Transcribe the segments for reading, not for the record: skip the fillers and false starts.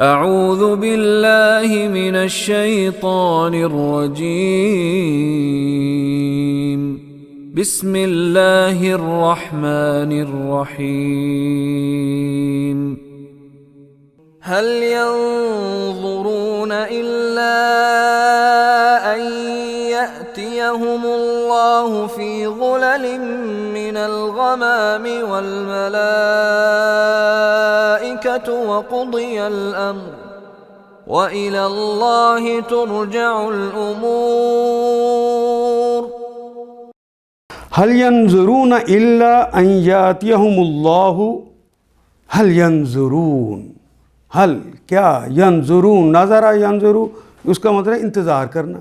اعوذ باللہ من الشیطان الرجیم بسم اللہ الرحمن الرحیم هل ينظرون إلا أن يأتيهم الله في ظلل من الغمام والملائكة وقضي الأمر وإلى الله ترجع الأمور هل ينظرون إلا أن يأتيهم الله هل ينظرون حل کیا ینظرون نظرہ ینظرو اس کا مطلب انتظار کرنا.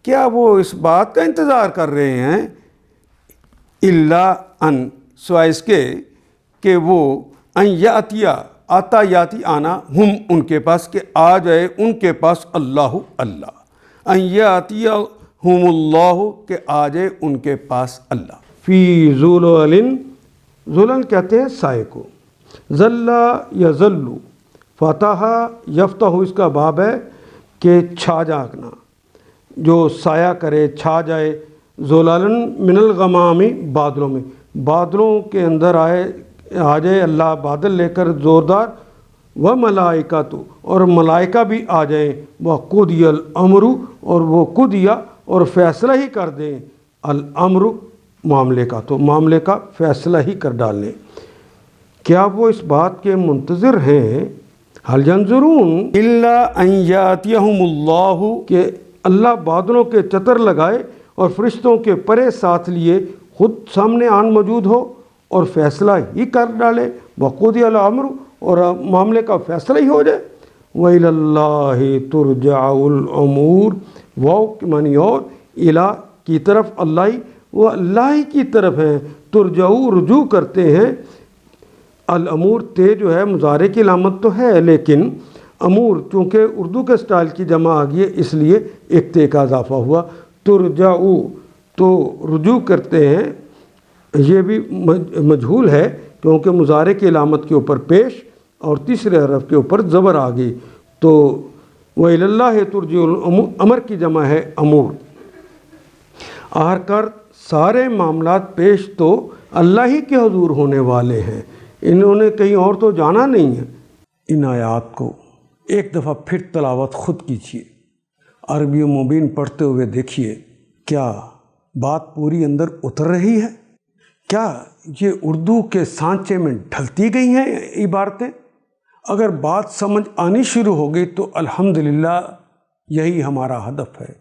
کیا وہ اس بات کا انتظار کر رہے ہیں الا ان سوائے اس کے کہ وہ ان یاتیا آتا یاتی آنا ہم ان کے پاس کہ آ جائے ان کے پاس اللہ اللہ ان یاتیا ہم اللہ کہ آ جائے ان کے پاس اللہ. فی ظلل ظلل کہتے ہیں سائے کو. ظل یظل فتح یفتح اس کا باب ہے کہ چھا جانا جو سایہ کرے چھا جائے. ظلالن من الغمام بادلوں میں بادلوں کے اندر آ جائے اللہ بادل لے کر زوردار. و ملائکہ تو اور ملائکہ بھی آ جائیں. وہ قضی الامر اور وہ قضیہ اور فیصلہ ہی کر دیں الامر معاملے کا تو معاملے کا فیصلہ ہی کر ڈالیں. کیا وہ اس بات کے منتظر ہیں حل ینظرون الا ان یاتیہم اللہ کہ اللہ بادلوں کے چتر لگائے اور فرشتوں کے پرے ساتھ لیے خود سامنے آن موجود ہو اور فیصلہ ہی کر ڈالے. وقضی الامر اور معاملے کا فیصلہ ہی ہو جائے. وإلی اللہ ترجع الامور واو معنی اور الہ کی طرف اللہ ہی وہ اللہ ہی کی طرف ہیں. ترجعو رجوع کرتے ہیں. الامور تے جو ہے مضارع کی علامت تو ہے لیکن امور چونکہ اردو کے سٹائل کی جمع آ گئی ہے اس لیے ایک تے کا اضافہ ہوا. ترجعو تو رجوع کرتے ہیں یہ بھی مجہول ہے کیونکہ مضارع کی علامت کے اوپر پیش اور تیسرے حرف کے اوپر زبر آ گئی تو وإلی اللہ ترجع الامور امر کی جمع ہے امور. آخر سارے معاملات پیش تو اللہ ہی کے حضور ہونے والے ہیں. انہوں نے کہیں اور تو جانا نہیں ہے. ان آیات کو ایک دفعہ پھر تلاوت خود کیجیے. عربی مبین پڑھتے ہوئے دیکھیے کیا بات پوری اندر اتر رہی ہے. کیا یہ اردو کے سانچے میں ڈھلتی گئی ہیں عبارتیں. اگر بات سمجھ آنی شروع ہو گئی تو الحمدللہ یہی ہمارا ہدف ہے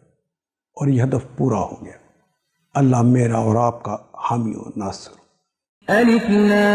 اور یہ ہدف پورا ہو گیا. اللہ میرا اور آپ کا حامی و ناصر. الف لام